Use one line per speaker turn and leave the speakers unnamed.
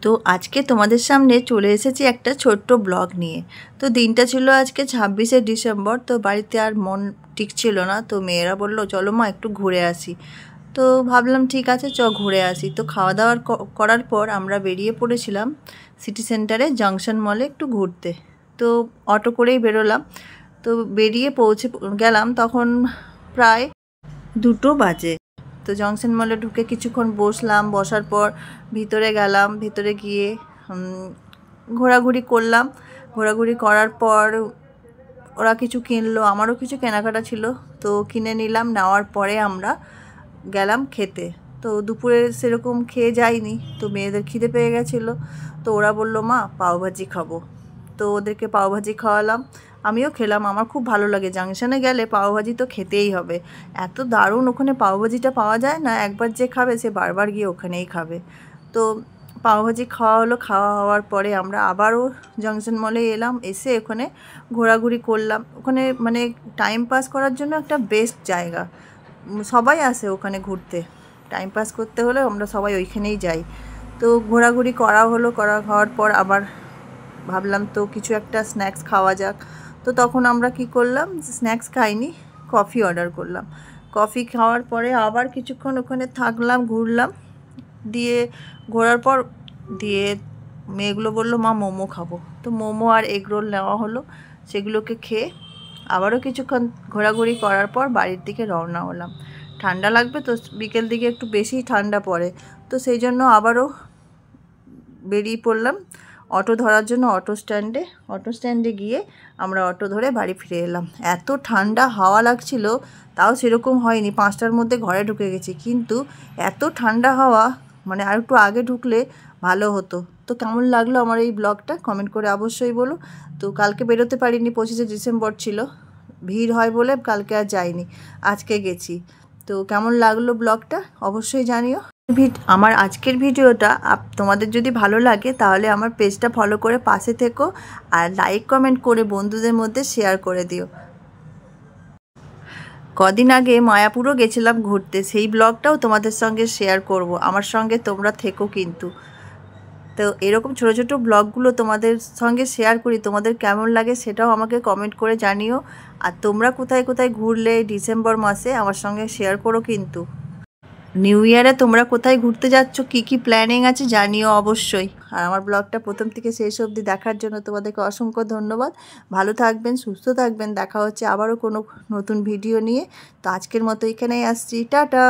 তো আজকে তোমাদের সামনে চলে এসেছি একটা ছোট্ট ব্লগ নিয়ে। তো দিনটা ছিল আজকে 26শে ডিসেম্বর। তো বাড়িতে আর মন টিকছিল না, তো মেয়েরা বললো চলো মা একটু ঘুরে আসি। তো ভাবলাম ঠিক আছে ঘুরে আসি। তো খাওয়া দাওয়ার করার পর আমরা বেরিয়ে পড়েছিলাম সিটি সেন্টারে জংশন মলে একটু ঘুরতে। তো অটো করেই বেরোলাম। তো বেরিয়ে পৌঁছে গেলাম তখন প্রায় 2টো বাজে। তো জংশন মলে ঢুকে কিছুক্ষণ বসলাম, বসার পর ভিতরে গেলাম। ভিতরে গিয়ে ঘোরাঘুরি করলাম। ঘোরাঘুরি করার পর ওরা কিছু কিনলো, আমারও কিছু কেনাকাটা ছিল, তো কিনে নিলাম। নেওয়ার পরে আমরা গেলাম খেতে। তো দুপুরে সেরকম খেয়ে যাইনি, তো মেয়েদের খিদে পেয়ে গেছিলো। তো ওরা বললো মা পাওভাজি খাবো। তো ওদেরকে পাওভাজি খাওয়ালাম, আমিও খেলাম। আমার খুব ভালো লাগে, জাংশনে গেলে পাওভাজি তো খেতেই হবে। এত দারুণ ওখানে পাওভাজিটা পাওয়া যায় না, একবার যে খাবে সে বারবার গিয়ে ওখানেই খাবে। তো পাওভাজি খাওয়া হলো। খাওয়া হওয়ার পরে আমরা আবারও জংশন মলে এলাম। এসে ওখানে ঘোরাঘুরি করলাম। ওখানে মানে টাইম পাস করার জন্য একটা বেস্ট জায়গা। সবাই আসে ওখানে ঘুরতে, টাইম পাস করতে হলে আমরা সবাই ওইখানেই যাই। তো ঘোরাঘুরি করা হলো। হওয়ার পর আবার ভাবলাম তো কিছু একটা স্ন্যাক্স খাওয়া যাক। তো তখন আমরা কি করলাম, স্ন্যাক্স খাইনি, কফি অর্ডার করলাম। কফি খাওয়ার পরে আবার কিছুক্ষণ ওখানে থাকলাম, ঘুরলাম। দিয়ে ঘোরার পর দিয়ে মেয়েগুলো বললো মা মোমো খাবো। তো মোমো আর এগ রোল নেওয়া হলো। সেগুলোকে খেয়ে আবারও কিছুক্ষণ ঘোরাঘুরি করার পর বাড়ির দিকে রওনা হলাম। ঠান্ডা লাগবে তো, বিকেল দিকে একটু বেশি ঠান্ডা পড়ে, তো সেই জন্য আবারও বেরিয়ে পড়লাম অটো ধরার জন্য। অটো স্ট্যান্ডে গিয়ে আমরা অটো ধরে বাড়ি ফিরে এলাম। এত ঠান্ডা হাওয়া লাগছিল, তাও সেরকম হয়নি, 5টার মধ্যে ঘরে ঢুকে গেছি, কিন্তু এত ঠান্ডা হাওয়া, মানে আর একটু আগে ঢুকলে ভালো হতো। তো কেমন লাগলো আমার এই ব্লগটা কমেন্ট করে অবশ্যই বলো। তো কালকে বেরোতে পারিনি, 25শে ডিসেম্বর ছিল, ভিড় হয় বলে কালকে আর যাইনি, আজকে গেছি। তো কেমন লাগলো ব্লগটা অবশ্যই জানিও। আমার আজকের ভিডিওটা তোমাদের যদি ভালো লাগে তাহলে আমার পেজটা ফলো করে পাশে থেকো, আর লাইক কমেন্ট করে বন্ধুদের মধ্যে শেয়ার করে দিও। কদিন আগে মায়াপুরও গেছিলাম ঘুরতে, সেই ব্লগটাও তোমাদের সঙ্গে শেয়ার করব। আমার সঙ্গে তোমরা থেকো কিন্তু। তো এরকম ছোটো ছোটো ব্লগগুলো তোমাদের সঙ্গে শেয়ার করি, তোমাদের কেমন লাগে সেটাও আমাকে কমেন্ট করে জানিও। আর তোমরা কোথায় কোথায় ঘুরলে ডিসেম্বর মাসে আমার সঙ্গে শেয়ার করো কিন্তু। নিউ ইয়ারে তোমরা কোথায় ঘুরতে যাচ্ছ, কি কি প্ল্যানিং আছে জানিও অবশ্যই। আর আমার ব্লগটা প্রথম থেকে শেষ অবধি দেখার জন্য তোমাদেরকে অসংখ্য ধন্যবাদ। ভালো থাকবেন, সুস্থ থাকবেন, দেখা হচ্ছে আবারও কোনো নতুন ভিডিও নিয়ে। তো আজকের মতো এখানেই আসছি, টাটা।